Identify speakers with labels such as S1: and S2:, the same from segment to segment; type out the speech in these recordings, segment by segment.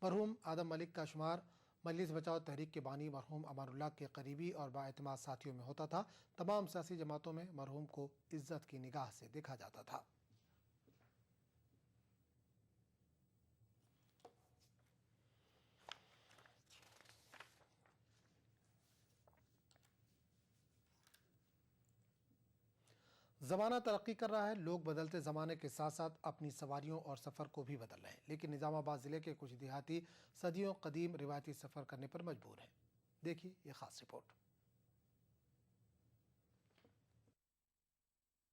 S1: मरहूम आदम मलिक का शुमार मजलिस बचाओ तहरीक के बानी मरहूम अमानुल्लाह के करीबी और बाएतमाद साथियों में होता था। तमाम सियासी जमातों में मरहूम को इज्जत की निगाह से देखा जाता था। ज़माना तरक्की कर रहा है, लोग बदलते ज़माने के साथ साथ अपनी सवारियों और सफ़र को भी बदल रहे हैं, लेकिन निज़ामाबाद ज़िले के कुछ देहाती सदियों कदीम रिवायती सफ़र करने पर मजबूर हैं। देखिए ये खास रिपोर्ट।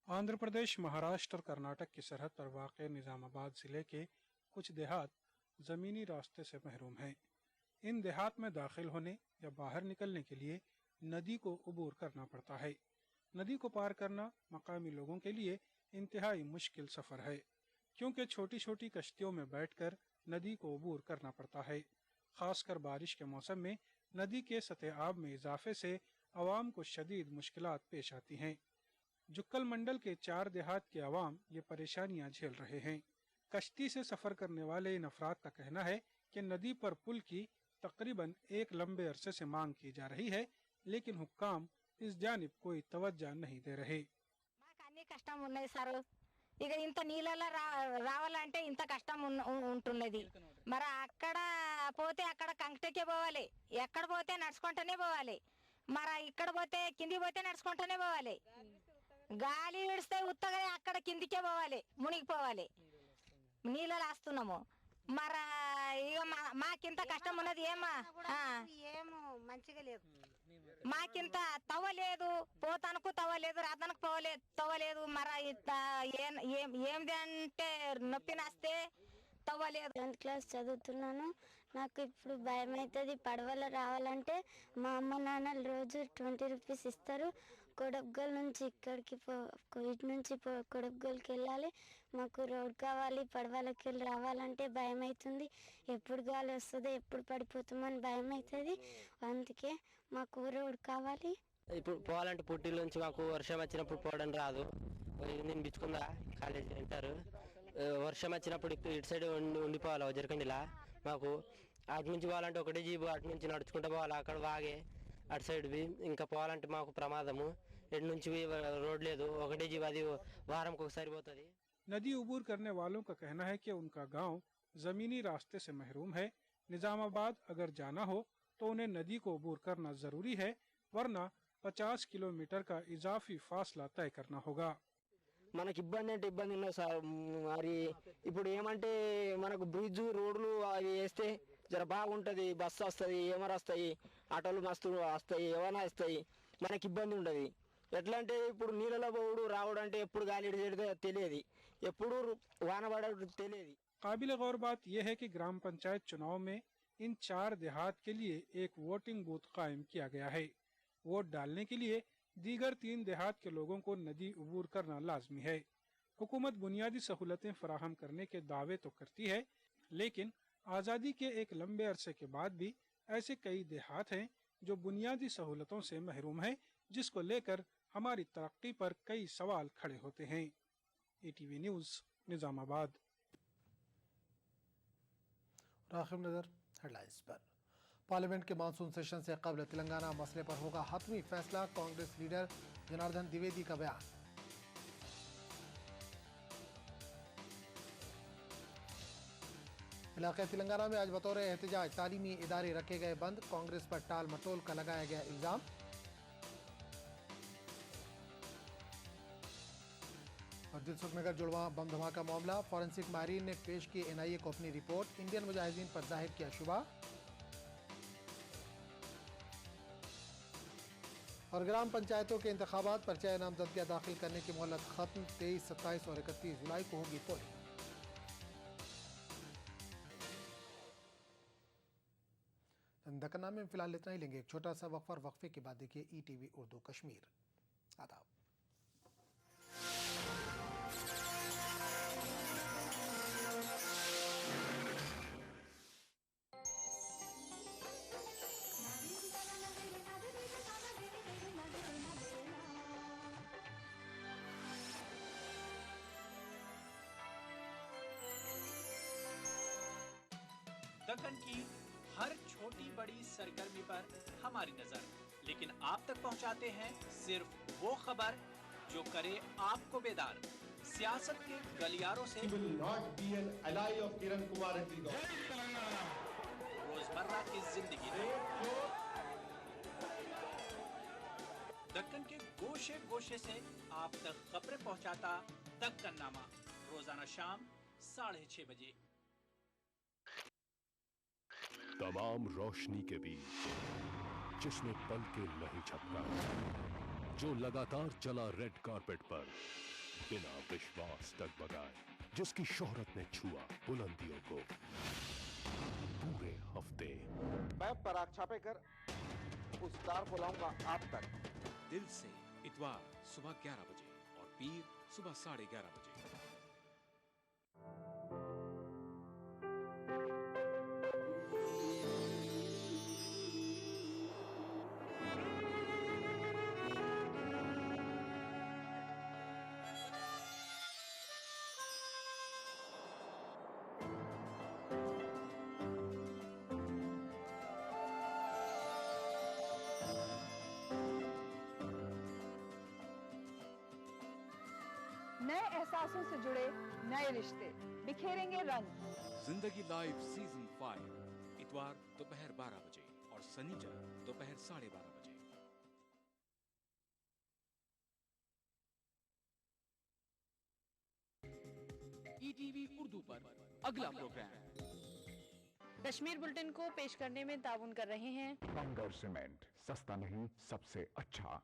S2: आंध्र प्रदेश, महाराष्ट्र और कर्नाटक की सरहद पर वाक़ निज़ामाबाद ज़िले के कुछ देहात ज़मीनी रास्ते से महरूम हैं। इन देहात में दाखिल होने या बाहर निकलने के लिए नदी को अबूर करना पड़ता है। नदी को पार करना मकामी लोगों के लिए इंतहाई मुश्किल सफ़र है, क्योंकि छोटी छोटी कश्तियों में बैठकर नदी को अबूर करना पड़ता है। खासकर बारिश के मौसम में नदी के सतह आब में इजाफे से अवाम को शदीद मुश्किलात पेश आती हैं। जुक्कल मंडल के 4 देहात के अवाम ये परेशानियां झेल रहे हैं। कश्ती से सफर करने वाले इन अफराद का कहना है कि नदी पर पुल की तकरीबन एक लंबे अरसे से मांग की जा रही है, लेकिन हुक्काम इस जानिब कोई तवज्जो नहीं दे रहे।
S3: ఇక ఇంత నీళ్ళలో రావాలంటే ఇంత కష్టం ఉంటున్నది. మరి అక్కడ పోతే అక్కడ కంకటకే పోవాలి, ఎక్కడ పోతే నడుచుకుంటూనే పోవాలి, మరి ఇక్కడ పోతే కిందికి పోతే నడుచుకుంటూనే పోవాలి. గాలి విడిస్తే ఉత్తగా అక్కడ కిందికే పోవాలి, మునిగిపోవాలి. నీళ్ళలో వస్తున్నాము, మరి ఇక మాకింత కష్టం ఉన్నది. ఏమో మంచిగా లేదు, మాకింత తవ్వలేదు, పోతానికి తవ్వలేదు, రాతానికి తవ్వలేదు. మరి ఏమిది అంటే నొప్పి నాస్తే తవ్వలేదు.
S4: 10th క్లాస్ చదువుతున్నాను. నాకు ఇప్పుడు భయం అవుతుంది. పడవలో రావాలంటే మా అమ్మ నాన్నలు రోజు 20 రూపీస్ ఇస్తారు. కొడబ్గల్ నుంచి ఇక్కడికి ఇటు నుంచి కొడబ్గల్కి వెళ్ళాలి. మాకు రోడ్ కావాలి. పడవలకి వెళ్ళి రావాలంటే భయం అవుతుంది. ఎప్పుడు గాలి వస్తుందో, ఎప్పుడు పడిపోతామని భయం అవుతుంది. అందుకే మాకు రోడ్ కావాలి.
S5: ఇప్పుడు పోవాలంటే పుట్టిల నుంచి మాకు వర్షం వచ్చినప్పుడు పోవడం రాదు. నేను బిచ్చుకుందా కాలేజీ అంటారు. వర్షం వచ్చినప్పుడు ఇటు సైడ్ ఉండిపోవాలి జరకండిలా. మాకు అటు నుంచి పోవాలంటే ఒకటే జీబు, అటు నుంచి నడుచుకుంటూ పోవాలి. అక్కడ వాగే అటు సైడ్ ఇంకా పోవాలంటే మాకు ప్రమాదము. ఎటు నుంచి రోడ్ లేదు, ఒకటే జీబు, అది వారంకి ఒకసారి పోతుంది.
S2: नदी उबूर करने वालों का कहना है कि उनका गांव जमीनी रास्ते से महरूम है। निजामाबाद अगर जाना हो तो उन्हें नदी को उबूर करना जरूरी है, वरना 50 किलोमीटर का इजाफी फासला तय करना होगा।
S5: మనకి ఇబ్బంది అంటే ఇబ్బంది ఉన్నది సార్. మరి ఇప్పుడు ఏమంటే మనకు బ్రిడ్జ్ రోడ్లు అవి వేస్తే జర బాగుంటుంది. బస్సు వస్తుంది, ఏమర్ వస్తాయి, ఆటోలు మస్తు వస్తాయి, ఏమైనా వస్తాయి. మనకి ఇబ్బంది ఉండదు. ఎట్లా అంటే ఇప్పుడు నీళ్ళలో పోవడు రావడం అంటే ఎప్పుడు గాలి తెలియదు, ఎప్పుడు వాన పడదు తెలియదు.
S2: काबिल गौर बात यह है कि ग्राम पंचायत चुनाव में इन 4 देहात के लिए एक वोटिंग बूथ कायम किया गया है। वोट डालने के लिए दीगर 3 देहात के लोगों को नदी उबूर करना लाजमी है। हुकूमत बुनियादी सहूलतें फराहम करने के दावे तो करती है, लेकिन आज़ादी के एक लंबे अरसे के बाद भी ऐसे कई देहात हैं जो बुनियादी सहूलतों से महरूम हैं, जिसको लेकर हमारी तरक्की पर कई सवाल खड़े होते हैं। ATV news, Nizamabad.
S1: आखिर नजर हेडलाइंस पर। पार्लियामेंट के मानसून सेशन से कबल तेलंगाना मसले पर होगा हतमी फैसला, कांग्रेस लीडर जनार्दन द्विवेदी का बयान। इलाके तेलंगाना में आज बतौर एहतजाज तालीमी इदारे रखे गए बंद, कांग्रेस पर टाल मटोल का लगाया गया इल्जाम। और दिलसुखनगर जुड़वा बम धमाका मामला, फॉरेंसिक माहिरीन ने पेश की NIA को अपनी रिपोर्ट, इंडियन मुजाहिदीन पर जाहिर किया शुबा। और ग्राम पंचायतों के इंतखाबात, पर्चा नामजदगियां दाखिल करने की मोहलत खत्म, 23, 27 और 31 जुलाई को होगी पोलिंग। दक्कन में फिलहाल इतना ही, लेंगे एक छोटा सा वक्फा, वक्फे के बाद देखिए ETV उर्दू कश्मीर। आदाब।
S6: दक्कन की हर छोटी बड़ी सरगर्मी पर हमारी नजर, लेकिन आप तक पहुंचाते हैं सिर्फ वो खबर जो करे आपको बेदार। सियासत के गलियारों से रोजमर्रा की जिंदगी दक्कन के गोशे गोशे से आप तक खबरें पहुंचाता दक्कननामा, रोजाना शाम 6:30 बजे।
S7: तमाम रोशनी के बीच जिसने पल के नहीं झपका, जो लगातार चला रेड कारपेट पर बिना विश्वास डगमगाए, जिसकी शोहरत ने छुआ बुलंदियों को पूरे हफ्ते।
S8: मैं पराग छापेकर उस तार को लाऊंगा आप तक।
S9: दिल से इतवार सुबह 11 बजे और पीर सुबह 11:30 बजे।
S10: नए एहसासों से जुड़े नए रिश्ते बिखेरेंगे रंग।
S9: जिंदगी लाइव सीजन 5 इतवार दोपहर 12 बजे और शनिचर दोपहर 12:30 बजे। ईटीवी उर्दू पर अगला प्रोग्राम।
S10: कश्मीर बुलेटिन को पेश करने में ताउन कर रहे हैं
S11: बंगर सीमेंट, सस्ता नहीं सबसे अच्छा।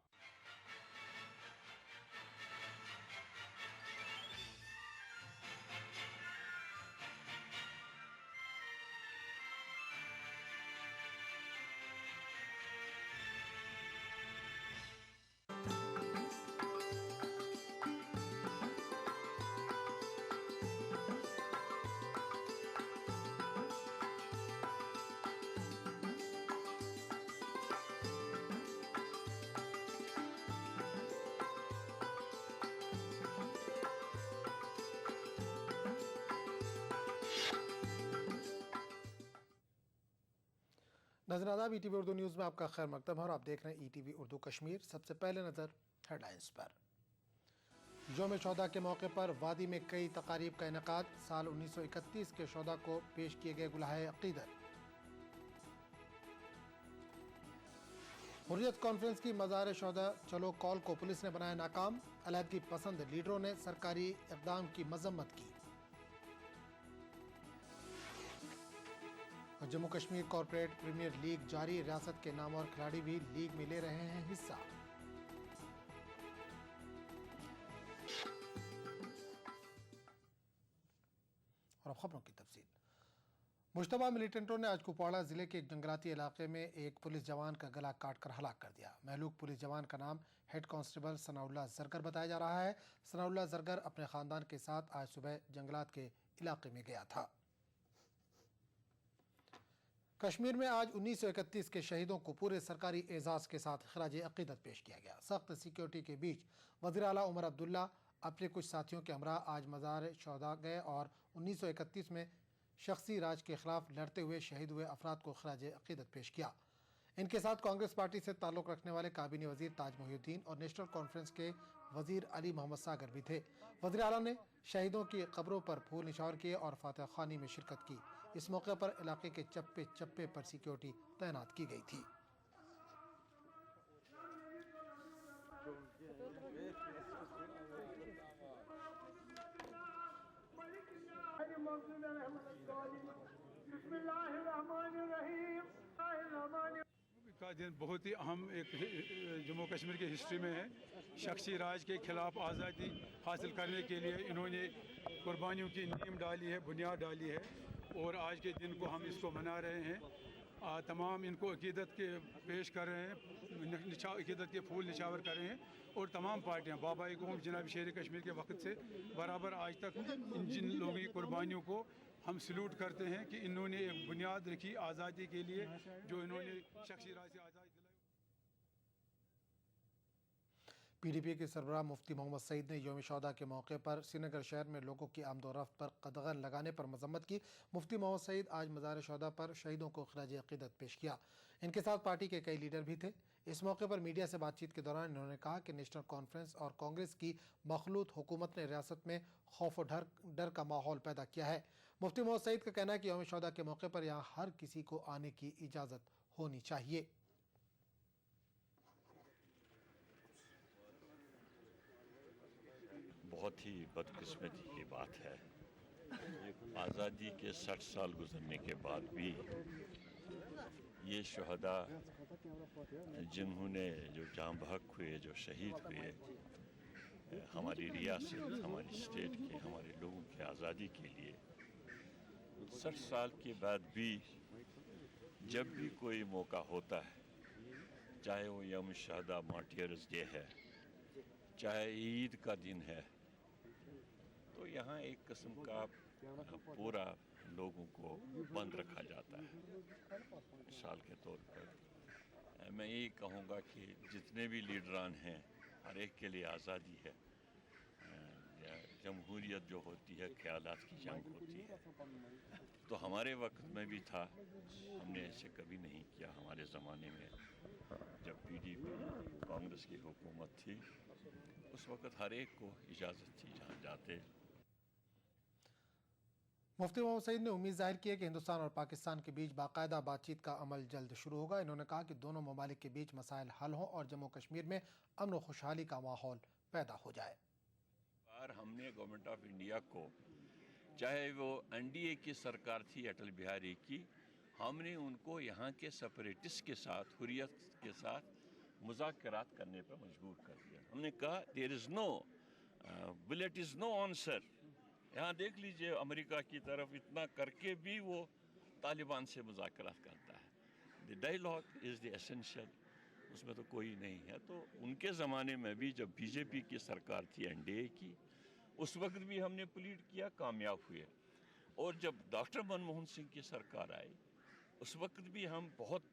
S1: नजरादाब ईटीवी उर्दू न्यूज़ में आपका खैर मकदम है और आप देख रहे हैं ईटीवी उर्दू कश्मीर। सबसे पहले नज़र हेडलाइंस पर। यौम शोहदा के मौके पर वादी में कई तकारीब का इनेकाद। साल 1931 के शोहदा को पेश किए गए गुलाहे अकीदत। हुर्रियत कॉन्फ्रेंस की मज़ार शोहदा चलो कॉल को पुलिस ने बनाया नाकाम। अलहदगी पसंद लीडरों ने सरकारी इक़दाम की मजम्मत की। और Jammu Kashmir corporate premier league जारी, रियासत के नामवर खिलाड़ी भी लीग में ले रहे हैं हिस्सा। और अब खबरों की तफसील। मुश्तबा मिलिटेंटों ने आज कुपवाड़ा जिले के एक जंगलाती इलाके में एक पुलिस जवान का गला काटकर हलाक कर दिया। महलूक पुलिस जवान का नाम हेड कांस्टेबल सनाउल्लाह जरगर बताया जा रहा है। सनाउल्लाह जरगर अपने खानदान के साथ आज सुबह जंगलात के इलाके में गया था। कश्मीर में आज 1931 के शहीदों को पूरे सरकारी एजाज़ के साथ खराज अक़ीदत पेश किया गया। सख्त सिक्योरिटी के बीच वज़ीर आला उमर अब्दुल्ला अपने कुछ साथियों के हमरा आज मज़ार शोहदा गए और 1931 में शख्सी राज के खिलाफ लड़ते हुए शहीद हुए अफराद को खराज अक़ीदत पेश किया। इनके साथ कांग्रेस पार्टी से ताल्लुक़ रखने वाले काबीनी वज़ीर ताज मोहिउद्दीन और नेशनल कॉन्फ्रेंस के वज़ीर अली मोहम्मद सागर भी थे। वज़ीर आला ने शहीदों की कब्रों पर फूल निशावर किए और फातह खानी में शिरकत की। इस मौके पर इलाके के चप्पे चप्पे पर सिक्योरिटी तैनात की गई थी।
S12: का दिन बहुत ही अहम एक जम्मू कश्मीर की हिस्ट्री में है। शख्सी राज के खिलाफ आज़ादी हासिल करने के लिए इन्होंने कुर्बानियों की नींव डाली है, बुनियाद डाली है और आज के दिन को हम इसको मना रहे हैं। तमाम इनको अक़ीदत के पेश कर रहे हैं, अक़ीदत के फूल निछावर कर रहे हैं और तमाम पार्टियां बाबाई कौम जनाब शेर कश्मीर के वक्त से बराबर आज तक इन जिन लोगों की कुर्बानियों को हम सल्यूट करते हैं कि इन्होंने एक बुनियाद रखी आज़ादी के लिए, जो इन्होंने शख्सी राज से आज़ादी दिलाई।
S1: पीडीपी के सरबराह मुफ्ती मोहम्मद सईद ने यौम शहदा के मौके पर श्रीनगर शहर में लोगों की आमदोरफ्त पर कदगन लगाने पर मजम्मत की। मुफ्ती मोहम्मद सईद आज मज़ार शहदा पर शहीदों को खराज अक़ीदत पेश किया। इनके साथ पार्टी के कई लीडर भी थे। इस मौके पर मीडिया से बातचीत के दौरान इन्होंने कहा कि नेशनल कॉन्फ्रेंस और कांग्रेस की मखलूत हुकूमत ने रियासत में खौफ और डर का माहौल पैदा किया है। मुफ्ती मोहम्मद सईद का कहना है कि यौम शहदा के मौके पर यहाँ हर किसी को आने की इजाज़त होनी चाहिए।
S13: बहुत ही बदकिस्मती की बात है, आज़ादी के 60 साल गुजरने के बाद भी ये शहदा जिन्होंने जो जाँ बहक हुए, जो शहीद हुए, हमारी रियासत, हमारी स्टेट के, हमारे लोगों की आज़ादी के लिए 60 साल के बाद भी जब भी कोई मौका होता है, चाहे वो यौम शहदा मार्टियर्स डे है, चाहे ईद का दिन है, तो यहाँ एक किस्म का पूरा लोगों को बंद रखा जाता है। मिसाल के तौर पर मैं यही कहूँगा कि जितने भी लीडरान हैं, हर एक के लिए आज़ादी है। जमहूरियत जो होती है ख्यालात की जंग होती है, तो हमारे वक्त में भी था, हमने ऐसे कभी नहीं किया। हमारे ज़माने में जब पीडीपी कांग्रेस की हुकूमत थी, उस वक्त हर एक को इजाज़त थी जहाँ जाते।
S1: मुफ्ती मोहम्मद सईद ने उम्मीद जाहिर की है कि हिंदुस्तान और पाकिस्तान के बीच बाकायदा बातचीत का अमल जल्द शुरू होगा। इन्होंने कहा कि दोनों ममालिक के बीच मसाइल हल हों और जम्मू कश्मीर में अमन और खुशहाली का माहौल पैदा हो जाए।
S13: बार हमने गवर्नमेंट ऑफ इंडिया को, चाहे वो एनडीए की सरकार थी अटल बिहारी की, हमने उनको यहाँ के सेपरेटिस्ट के साथ, हुर्रियत के साथ मुज़ाकरात करने पर मजबूर कर दिया। हमने कहा there is no bullet is no answer. यहाँ देख लीजिए, अमेरिका की तरफ इतना करके भी वो तालिबान से मुज़ाकरात करता है। The dialogue is the essential, उसमें तो कोई नहीं है। तो उनके ज़माने में भी जब बीजेपी की सरकार थी एनडीए की, उस वक्त भी हमने प्लीड किया, कामयाब हुए। और जब डॉक्टर मनमोहन सिंह की सरकार आई, उस वक्त भी हम बहुत,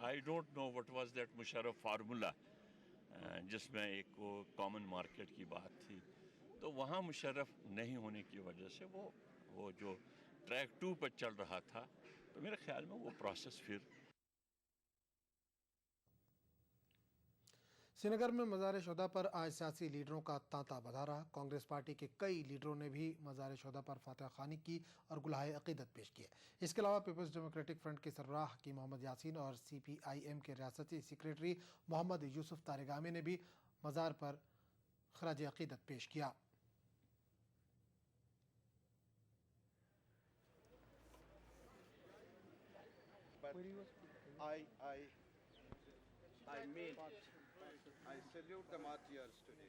S13: I don't know what was that Musharraf formula, जिसमें एक वो कॉमन मार्केट की बात थी, तो वहाँ मुशर्रफ नहीं होने की वजह से वो जो ट्रैक 2 पर चल रहा था, तो मेरे ख्याल में वो प्रोसेस फिर।
S1: श्रीनगर में मज़ार शहदा पर आज सियासी लीडरों का तांता बधा रहा। कांग्रेस पार्टी के कई लीडरों ने भी मज़ार शहदा पर फातह खानी की और गुलाहे अक़ीदत पेश किए। इसके अलावा पीपल्स डेमोक्रेटिक फ्रंट के सरबराह हकीम मोहम्मद यासीन और CPIM के रियासती सेक्रेटरी मोहम्मद यूसुफ तारिगामी ने भी मज़ार पर खराज अक़ीदत पेश किया।
S8: I salute the martyrs today.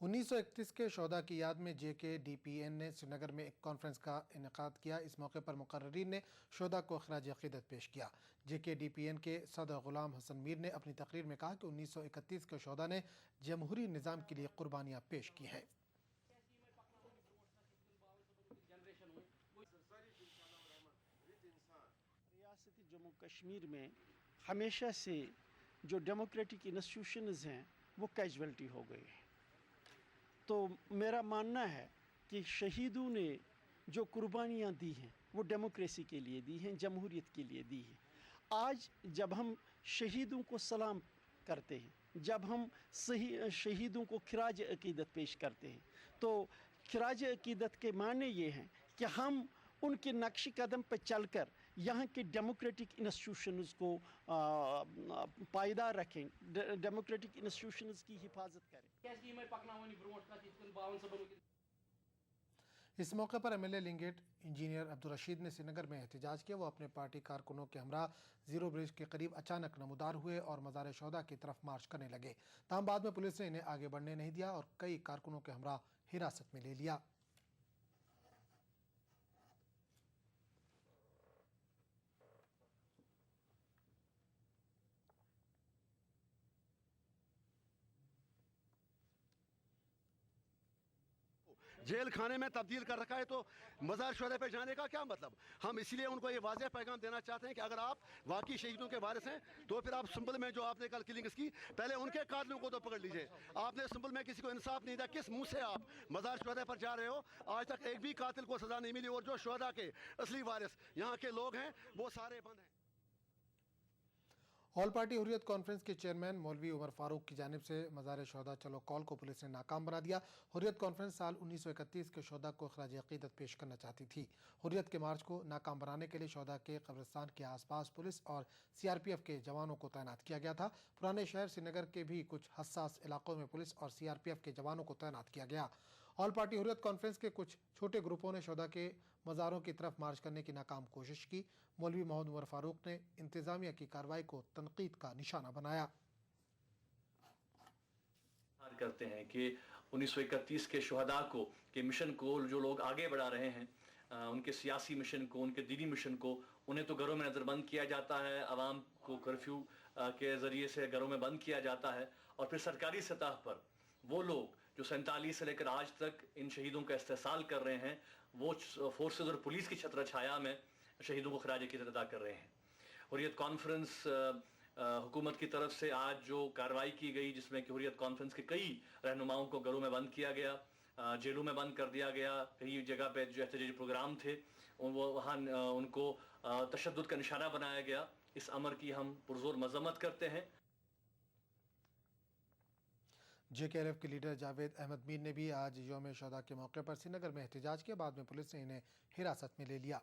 S1: 1931 के शहदा की याद में JKDPN ने श्रीनगर में एक कॉन्फ्रेंस का इनेकाद किया। इस मौके पर मुकर्रीन ने शहदा को खराज अक़ीदत पेश किया। JKDPN के सदर गुलाम हसन मीर ने अपनी तकरीर में कहा कि 1931 के शहदा ने जमहूरी निज़ाम के लिए कुर्बानियाँ पेश की हैं।
S14: रियासती जम्मू कश्मीर में हमेशा से जो डेमोक्रेटिक इंस्टीट्यूशंस हैं वो कैजुअलिटी हो गई है। तो मेरा मानना है कि शहीदों ने जो कुर्बानियाँ दी हैं वो डेमोक्रेसी के लिए दी हैं, जमहूरियत के लिए दी हैं। आज जब हम शहीदों को सलाम करते हैं, जब हम शहीदों को खिराज अक़ीदत पेश करते हैं, तो खिराज अक़ीदत के माने ये हैं कि हम उनके नक्श कदम पर चलकर यहाँ के डेमोक्रेटिक इंस्टीट्यूशंस को पायदार रखें, डेमोक्रेटिक इंस्टीट्यूशंस की हिफाजत करें।
S1: इस मौके पर MLA लिंगेट इंजीनियर अब्दुल रशीद ने श्रीनगर में एहतजाज किया। वो अपने पार्टी कारकुनों के हमरा जीरो ब्रिज के करीब अचानक नमूदार हुए और मज़ार शहदा की तरफ मार्च करने लगे। तमाम बाद में पुलिस ने इन्हें आगे बढ़ने नहीं दिया और कई कारकुनों के हमरा हिरासत में ले लिया।
S15: जेल खाने में तब्दील कर रखा है, तो मज़ार शुहदा पे जाने का क्या मतलब। हम इसलिए उनको ये वाज़ेह पैगाम देना चाहते हैं कि अगर आप वाकई शहीदों के वारिस हैं तो फिर आप संभल में जो आपने कल किलिंग्स की, पहले उनके कातिलों को तो पकड़ लीजिए। आपने संभल में किसी को इंसाफ नहीं दिया, किस मुंह से आप मज़ार शुहदा पर जा रहे हो। आज तक एक भी कातिल को सज़ा नहीं मिली, और जो शुहदा के असली वारिस यहाँ के लोग हैं वो सारे बंद हैं।
S1: ऑल पार्टी हुर्रियत कॉन्फ्रेंस के चेयरमैन मौलवी उमर फारूक की जानिब से मज़ार शोहदा चलो कॉल को पुलिस ने नाकाम बना दिया। हुर्रियत कॉन्फ्रेंस साल 1931 के शोहदा को खराज अक़ीदत पेश करना चाहती थी। हुर्रियत के मार्च को नाकाम बनाने के लिए शोहदा के कब्रिस्तान के आसपास पुलिस और CRPF के जवानों को तैनात किया गया था। पुराने शहर श्रीनगर के भी कुछ हसास इलाकों में पुलिस और CRPF के जवानों को तैनात किया गया। ऑल पार्टी हुर्रियत कॉन्फ्रेंस के कुछ छोटे ग्रुपों ने शोहदा के मज़ारों की तरफ मार्च करने की नाकाम कोशिश की। मौलवी मोहम्मद उमर फारूक ने इंतजामिया की कार्रवाई को तनकीद का निशाना बनाया।
S16: करते हैं कि 1931 के शोहदा को के मिशन को जो लोग आगे बढ़ा रहे हैं, उनके सियासी मिशन को, उनके दीनी मिशन को, उन्हें तो घरों में नज़रबंद किया जाता है, आवाम को कर्फ्यू के ज़रिए से घरों में बंद किया जाता है, और फिर सरकारी सतह पर वो लोग जो 47 से लेकर आज तक इन शहीदों का इस्तेसाल कर रहे हैं, वो फोर्सेस और पुलिस की छत्र छाया में शहीदों को खराज अक़ीदत अदा कर रहे हैं। हुर्रियत कॉन्फ्रेंस हुकूमत की तरफ से आज जो कार्रवाई की गई, जिसमें कि हुर्रियत कॉन्फ्रेंस के कई रहनुमाओं को घरों में बंद किया गया, जेलों में बंद कर दिया गया, कई जगह पे जो एहतजाजी प्रोग्राम थे वो वहाँ उनको तशद्दुद का निशाना बनाया गया। इस अमर की हम पुरजोर मजम्मत करते हैं।
S1: JKLF के लीडर जावेद अहमद मीर ने भी आज यौम शोहदा के मौके पर श्रीनगर में एहतजाज किया। बाद में पुलिस ने इन्हें हिरासत में ले लिया।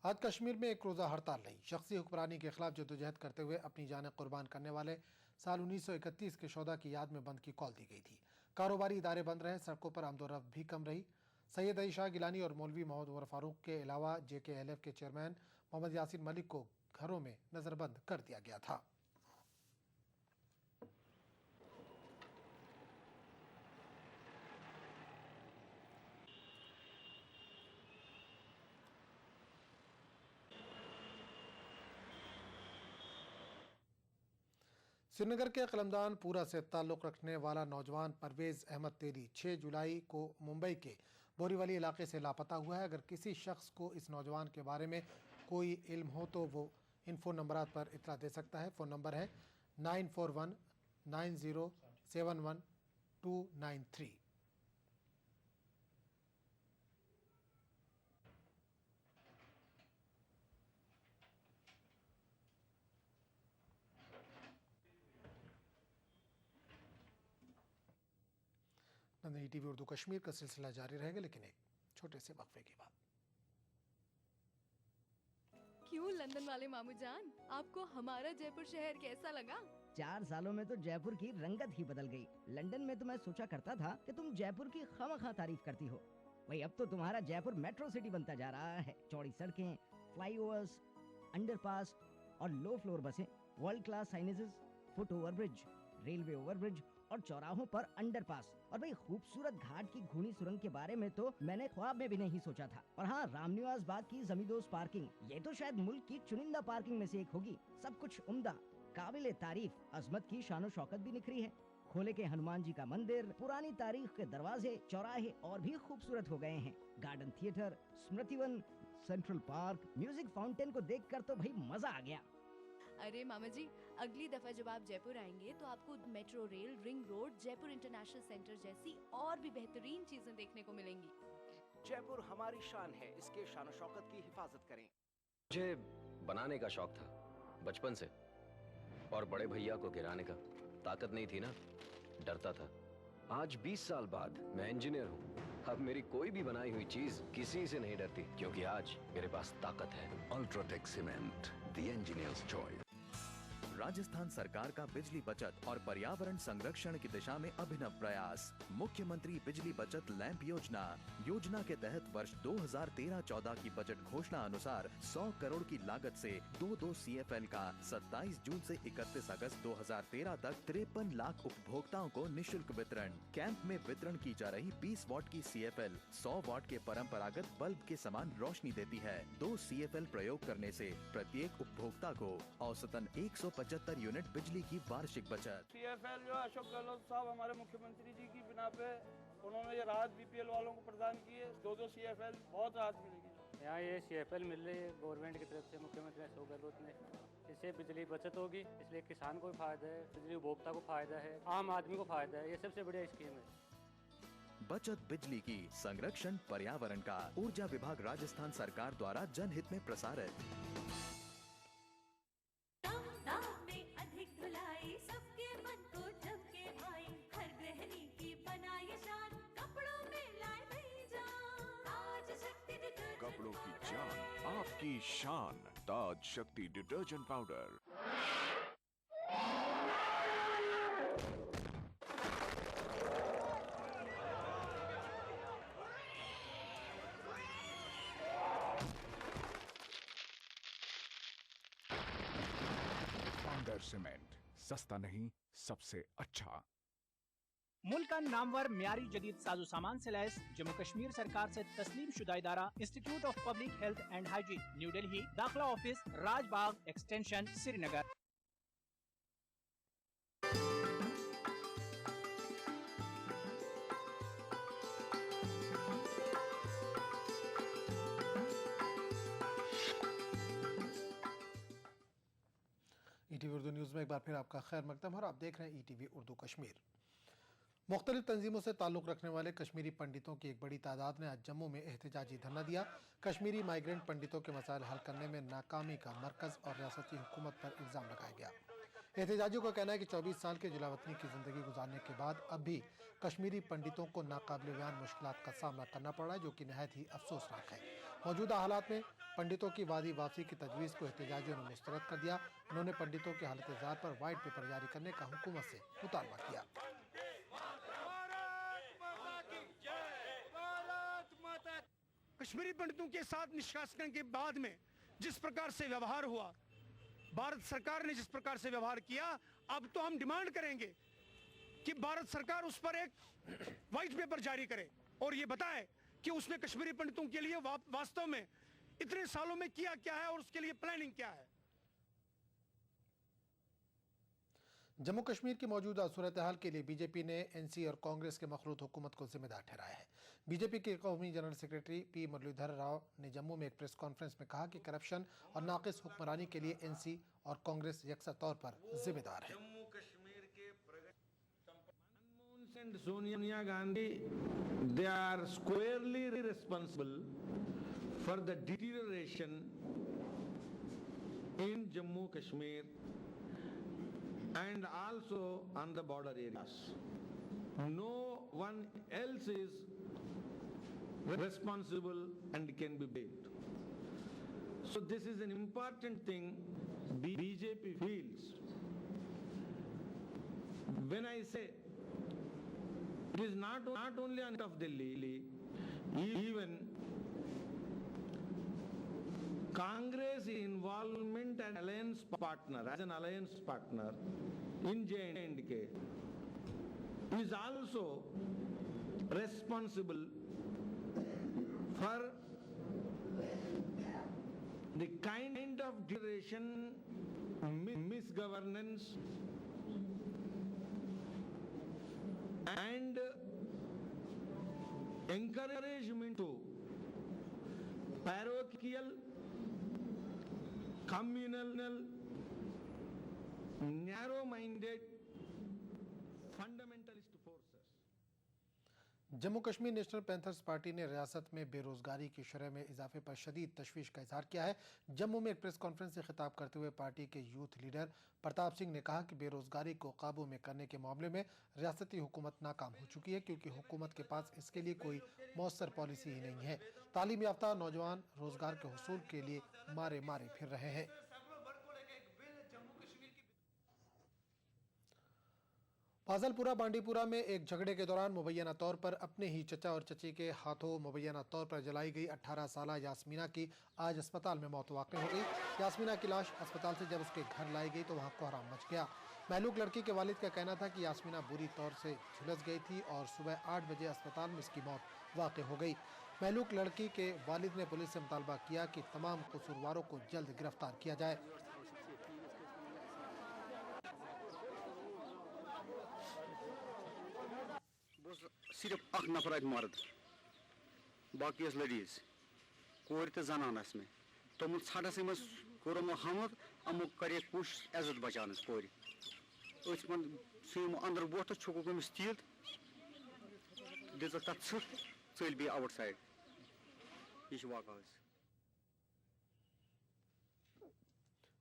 S1: आज कश्मीर में एक रोज़ा हड़ताल रही। शख्सी हुक्मरानी के खिलाफ जदोजहद करते हुए अपनी जानें कुर्बान करने वाले साल 1931 के शोहदा की याद में बंद की कॉल दी गई थी। कारोबारी इदारे बंद रहे, सड़कों पर आमदोरफ्त भी कम रही। सैयद अली शाह गिलानी और मौलवी मोहम्मद उमर फारूक के अलावा JKLF के चेयरमैन मोहम्मद यासिन मलिक को घरों में नज़रबंद कर दिया गया था। श्रीनगर के कलमदान पूरा से ताल्लुक़ रखने वाला नौजवान परवेज़ अहमद तेली 6 जुलाई को मुंबई के बोरीवली इलाके से लापता हुआ है। अगर किसी शख्स को इस नौजवान के बारे में कोई इल्म हो तो वो इन फ़ोन नंबरात पर इत्तला दे सकता है। फ़ोन नंबर है 9419071293। नंदनी TV उर्दू कश्मीर का सिलसिला जारी रहेगा, लेकिन एक छोटे से वक्फे के बाद।
S17: क्यों लंदन वाले मामू जान, आपको हमारा जयपुर शहर कैसा लगा?
S18: 4 सालों में तो जयपुर की रंगत ही बदल गई। लंदन में तो मैं सोचा करता था कि तुम जयपुर की खामखा तारीफ करती हो, वही अब तो तुम्हारा जयपुर मेट्रो सिटी बनता जा रहा है। चौड़ी सड़कें, फ्लाईओवर्स, अंडरपास और लो फ्लोर बसें, world class signages, foot overbridge, railway overbridge और चौराहों पर अंडरपास, और भाई खूबसूरत घाट की घूनी सुरंग के बारे में तो मैंने ख्वाब में भी नहीं सोचा था। और हाँ, रामनिवास बाग की जमींदोज पार्किंग, ये तो शायद मुल्क की चुनिंदा पार्किंग में से एक होगी। सब कुछ उम्दा, काबिले तारीफ, अजमत की शानो शौकत भी निखरी है। खोले के हनुमान जी का मंदिर, पुरानी तारीख के दरवाजे, चौराहे और भी खूबसूरत हो गए हैं। Garden theatre, Smritivan, central park, music fountain को देखकर तो भाई मजा आ गया।
S17: अरे मामा जी, अगली दफा जब आप जयपुर आएंगे तो आपको metro rail, ring road, Jaipur international centre जैसी और भी बेहतरीन चीजें देखने को मिलेंगी।
S19: जयपुर हमारी शान है, इसके शान शौकत की हिफाजत करें।
S20: मुझे बनाने का शौक था बचपन से, और बड़े भैया को गिराने का। ताकत नहीं थी ना, डरता था। आज 20 साल बाद मैं इंजीनियर हूँ। अब मेरी कोई भी बनाई हुई चीज किसी से नहीं डरती, क्योंकि आज मेरे पास ताकत है।
S11: UltraTech cement, the engineers choice.
S3: Rajasthan सरकार का बिजली बचत और पर्यावरण संरक्षण की दिशा में अभिनव प्रयास। मुख्यमंत्री बिजली बचत लैंप योजना के तहत वर्ष 2013-14 की बजट घोषणा अनुसार 100 करोड़ की लागत से 2 CFL का 27 जून से 31 अगस्त 2013 तक 53 लाख उपभोक्ताओं को निशुल्क वितरण। कैंप में वितरण की जा रही 20 वॉट की CFL 100 वॉट के परंपरागत बल्ब के समान रोशनी देती है। 2 CFL प्रयोग करने से प्रत्येक उपभोक्ता को औसतन 175 यूनिट बिजली की वार्षिक बचत।
S21: CFL जो अशोक गहलोत साहब हमारे मुख्यमंत्री जी की बिना पे उन्होंने ये राहत BPL वालों को प्रदान की है। 2 CFL बहुत राहत मिलेगी।
S22: यहाँ ये CFL मिल रही है गवर्नमेंट की तरफ से, मुख्यमंत्री अशोक गहलोत ने। इससे बिजली बचत होगी, इसलिए किसान को भी फायदा है, बिजली उपभोक्ता को फायदा है, आम आदमी को फायदा है। ये सबसे बढ़िया स्कीम है।
S3: बचत बिजली की, संरक्षण पर्यावरण का। ऊर्जा विभाग राजस्थान सरकार द्वारा जनहित में प्रसारित।
S11: कपड़ों की जान, आपकी शान, ताज शक्ति डिटर्जेंट पाउडर। पाउडर सीमेंट, सस्ता नहीं सबसे अच्छा।
S6: मुल्क का नामवर म्यारी जदीद साजो सामान से लैस जम्मू कश्मीर सरकार से तस्लीम शुदा इदारा institute of public health and hygiene, New Delhi, दाखिला office, Rajbagh extension, Srinagar.
S1: ETV Urdu news में एक बार फिर आपका खैर मकदम और आप देख रहे हैं ETV उर्दू कश्मीर। मुख्तलिफ तंजीमों से ताल्लुक़ रखने वाले कश्मीरी पंडितों की एक बड़ी तादाद ने आज जम्मू में एहतजाजी धरना दिया। कश्मीरी माइग्रेंट पंडितों के मसाइल हल करने में नाकामी का मरकज़ और रियासती हुकूमत पर इल्ज़ाम लगाया गया। एहतजाजियों का कहना है कि 24 साल के जुलावतनी की ज़िंदगी गुजारने के बाद अब भी कश्मीरी पंडितों को नाकाबिल बयान मुश्किलात का सामना करना पड़ रहा है, जो कि नहायत ही अफसोसनाक है। मौजूदा हालात में पंडितों की वादी वापसी की तजवीज़ को एहतजाजियों ने मुस्तरद कर दिया। उन्होंने पंडितों के हालत ज़ार पर वाइट पेपर जारी करने का हुकूमत से मुतालबा किया।
S23: कश्मीरी पंडितों के साथ निष्कासन के बाद में जिस प्रकार से व्यवहार हुआ, भारत सरकार ने जिस प्रकार से व्यवहार किया, अब तो हम डिमांड करेंगे कि भारत सरकार उस पर एक व्हाइट पेपर जारी करे और ये बताए कि उसने कश्मीरी पंडितों के लिए वास्तव में इतने सालों में किया क्या है और उसके लिए प्लानिंग क्या है।
S1: जम्मू कश्मीर की मौजूदा सूरत हाल के लिए बीजेपी ने NC और कांग्रेस के मखलूत हुकूमत को जिम्मेदार ठहराया है। बीजेपी के कौमी general secretary P Muralidhar Rao ने जम्मू में एक प्रेस कॉन्फ्रेंस में कहा कि करप्शन और नाकिस हुक्मरानी के लिए NC और कांग्रेस यकसा तौर पर जिम्मेदार है।
S21: जम्मू कश्मीर के Manmohan Singh, Sonia Gandhi, they are squarely responsible for the deterioration in Jammu Kashmir and also on the border areas. No one else is responsible and can be blamed. So this is an important thing BJP feels. When I say it is not only on of Delhi, even Congress involvement and alliance partner, as an alliance partner in J&K is also responsible for the kind of deterioration, misgovernance and encouragement to parochial, communal, narrow-minded, fundamentalist forces.
S1: Jammu Kashmir national panthers party ने रियासत में बेरोजगारी की शरह में इजाफे पर शदीद तशवीश का इजहार किया है। जम्मू में एक प्रेस कॉन्फ्रेंस से खिताब करते हुए पार्टी के यूथ लीडर प्रताप सिंह ने कहा कि बेरोजगारी को काबू में करने के मामले में रियासती हुकूमत नाकाम हो चुकी है, क्योंकि हुकूमत के पास इसके लिए कोई मौसर पॉलिसी ही नहीं है। तालीम याफ्ता नौजवान रोजगार के हुसूल के लिए मारे मारे फिर रहे हैं। फाजलपुरा बांडीपुरा में एक झगड़े के दौरान मुबैना तौर पर अपने ही चचा और चची के हाथों मुबैना तौर पर जलाई गई 18 साला यास्मीना की आज अस्पताल में मौत वाक़ हो गई। यास्मीना की लाश अस्पताल से जब उसके घर लाई गई तो वहां कोहराम मच गया। महलूक लड़की के वालिद का कहना था कि यास्मीना बुरी तौर से झुलस गई थी और सुबह 8 बजे अस्पताल में इसकी मौत वाक़ हो गई। महलूक लड़की के वालिद ने पुलिस से मुतालबा किया कि तमाम कसूरवारों को जल्द गिरफ्तार किया जाए।
S2: सिर्फ अख नफर मर्द बाकी लडीज कोर तो जनानस में तम छठस कोरमो हमद अमो करे कोशिश इज्जत बचान कोर अंदर वो तो छुक तील दिज तथ चल बी आउट साइड यह वाक़।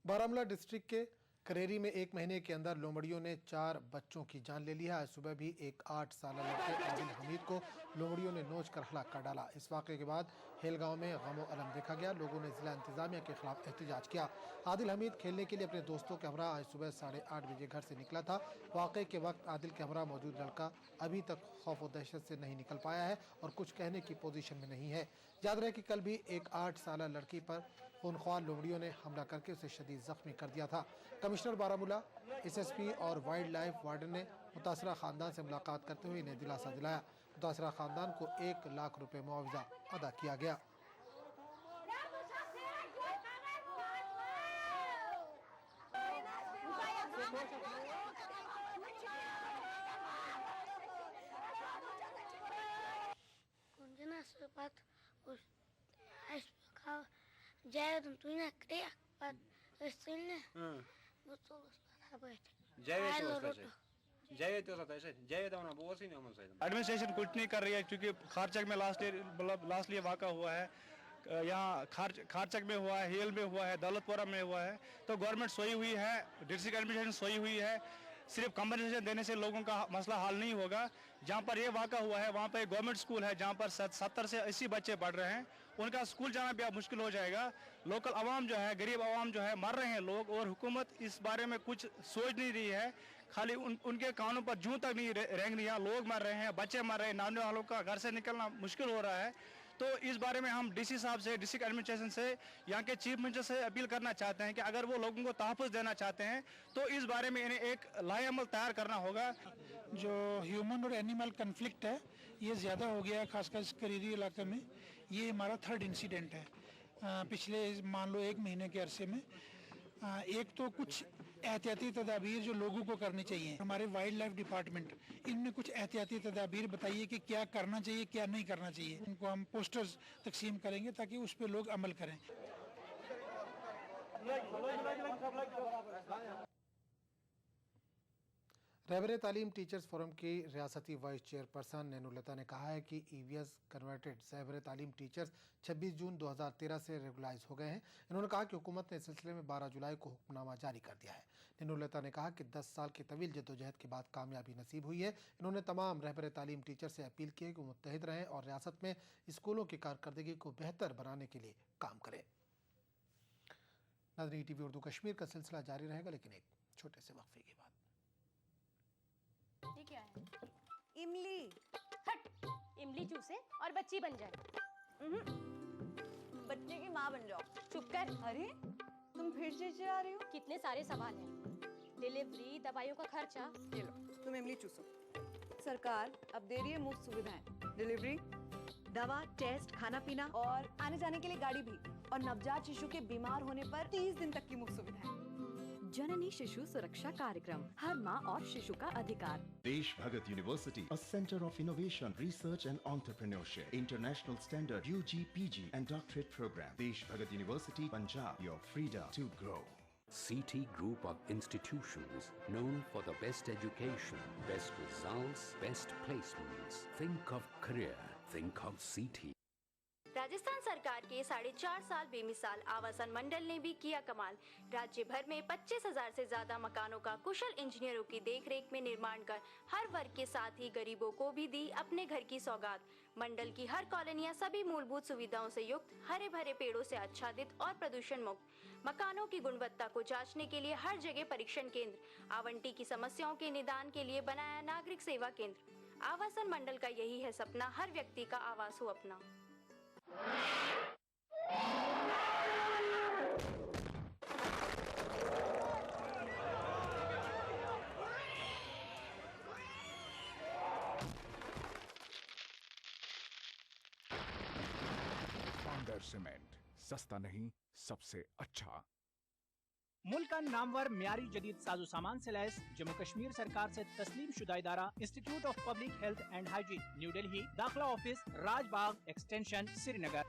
S1: बारामूला डिस्ट्रिक्ट के करेरी में एक महीने के अंदर लोमड़ियों ने 4 बच्चों की जान ले ली है। आज सुबह भी एक 8 साल लड़के आदिल हमीद को लोमड़ियों ने नोच कर हलाक कर डाला। इस वाक़े के बाद हेल गांव में गम अलम देखा गया। लोगों ने जिला इंतजामिया के खिलाफ एहतजाज किया। आदिल हमीद खेलने के लिए अपने दोस्तों के हमरा आज सुबह 8:30 बजे घर से निकला था। वाक़े के वक्त आदिल के हमरा मौजूद लड़का अभी तक खौफ और दहशत से नहीं निकल पाया है और कुछ कहने की पोजीशन में नहीं है। याद रहे कि कल भी एक 8 साल लड़की पर खूनख्वार लोमड़ियों ने हमला करके उसे शदीद जख्मी कर दिया था। कमिश्नर बारामूला, SSP और वाइल्ड लाइफ वार्डन ने मुतासरा खानदान से मुलाकात करते हुए इन्हें दिलासा दिलाया। मुतासरा खानदान को 1 लाख रुपए मुआवजा अदा किया गया।
S23: एडमिनिस्ट्रेशन कुछ नहीं कर रही है क्योंकि खारचक में लास्ट ईयर वाक़ा हुआ है, यहाँ खारचक में हुआ है, हेल में हुआ है, दौलतपुरा में हुआ है। तो गवर्नमेंट सोई हुई है, डिस्ट्रिक्ट एडमिनिस्ट्रेशन सोई हुई है। सिर्फ कंपनसेशन देने से लोगों का मसला हल नहीं होगा। जहाँ पर ये वाक़ा हुआ है वहाँ पर एक गवर्नमेंट स्कूल है जहाँ पर 70 से 80 बच्चे पढ़ रहे हैं। उनका स्कूल जाना भी अब मुश्किल हो जाएगा। लोकल आवाम जो है, गरीब आवाम जो है, मर रहे हैं लोग और हुकूमत इस बारे में कुछ सोच नहीं रही है। खाली उनके कानों पर जूं तक नहीं रेंग रही है। लोग मर रहे हैं, बच्चे मर रहे हैं, नाने वालों का घर से निकलना मुश्किल हो रहा है। तो इस बारे में हम DC साहब से, डिस्ट्रिक्ट एडमिनिस्ट्रेशन से, यहाँ के चीफ मिनिस्टर से अपील करना चाहते हैं कि अगर वो लोगों को तहफ़्फ़ुज़ देना चाहते हैं तो इस बारे में इन्हें एक लाएअमल तैयार करना होगा।
S4: जो ह्यूमन और एनिमल कन्फ्लिक्ट है ये ज़्यादा हो गया है, खासकर इस करीरी इलाके में। ये हमारा 3rd इंसिडेंट है पिछले मान लो 1 महीने के अरसे में। एक तो कुछ एहतियाती तदाबीर जो लोगों को करनी चाहिए। हमारे वाइल्ड लाइफ डिपार्टमेंट इनमें कुछ एहतियाती तदाबीर बताइए कि क्या करना चाहिए, क्या नहीं करना चाहिए। उनको हम पोस्टर्स तकसीम करेंगे ताकि उस पर लोग अमल करें।
S1: रहबर तालीम टीचर्स फोरम की रियासती वाइस चेयरपर्सन नैनुलता ने कहा है कि EVS कन्वर्टेड रहबर तालीम टीचर्स 26 जून 2013 से रेगुलाइज हो गए हैं। इन्होंने कहा कि हुकूमत ने इस सिलसिले में 12 जुलाई को हुक्मनामा जारी कर दिया है। नैनुलता ने कहा कि 10 साल की तवील जद्दोजहद के बाद कामयाबी नसीब हुई है। इन्होंने तमाम रहबर तालीम टीचर से अपील की है कि मुत्तहिद रहें और रियासत में स्कूलों की कारकर्दगी को बेहतर बनाने के लिए काम करें। नाज़रीन, ETV उर्दू कश्मीर का सिलसिला जारी रहेगा, लेकिन एक छोटे से वक्फे के बाद।
S5: ये क्या है? इमली। हट, इमली चूसे और बच्ची बन जाए।
S24: बच्चे की माँ बन जाओ।
S5: चुप कर।
S24: अरे तुम फिर से जा रही हो?
S5: कितने सारे सवाल हैं। डिलीवरी, दवाइयों का खर्चा।
S24: ये लो, तुम इमली चूसो। सरकार अब दे रही है मुफ्त सुविधाएं, डिलीवरी, दवा, टेस्ट, खाना पीना और आने जाने के लिए गाड़ी भी। और नवजात शिशु के बीमार होने पर 30 दिन तक की मुफ्त सुविधाएं।
S25: जननी शिशु सुरक्षा कार्यक्रम, हर माँ और शिशु का अधिकार।
S26: Desh Bhagat University, a center of innovation, research and entrepreneurship. International standard UG, PG and doctorate program. Desh Bhagat University, Punjab, your freedom to grow.
S7: CT Group of institutions known for the best education, best results, best placements. Think of career. Think of CT.
S8: Rajasthan सरकार के 4.5 साल बेमिसाल आवासन मंडल ने भी किया कमाल। राज्य भर में 25,000 से ज्यादा मकानों का कुशल इंजीनियरों की देखरेख में निर्माण कर हर वर्ग के साथ ही गरीबों को भी दी अपने घर की सौगात। मंडल की हर कॉलोनियां सभी मूलभूत सुविधाओं से युक्त, हरे भरे पेड़ों से आच्छादित और प्रदूषण मुक्त। मकानों की गुणवत्ता को जांचने के लिए हर जगह परीक्षण केंद्र, आवंटी की समस्याओं के निदान के लिए बनाया नागरिक सेवा केंद्र। आवासन मंडल का यही है सपना, हर व्यक्ति का आवास हो अपना।
S11: पाउंडर सीमेंट, सस्ता नहीं सबसे अच्छा।
S6: मुल्क का नामवर म्यारी जदीद साजो सामान से लैस जम्मू कश्मीर सरकार से तस्लीम शुदा इदारा institute of public health and hygiene, New Delhi, दाखिला ऑफिस, राजबाग एक्सटेंशन, श्रीनगर।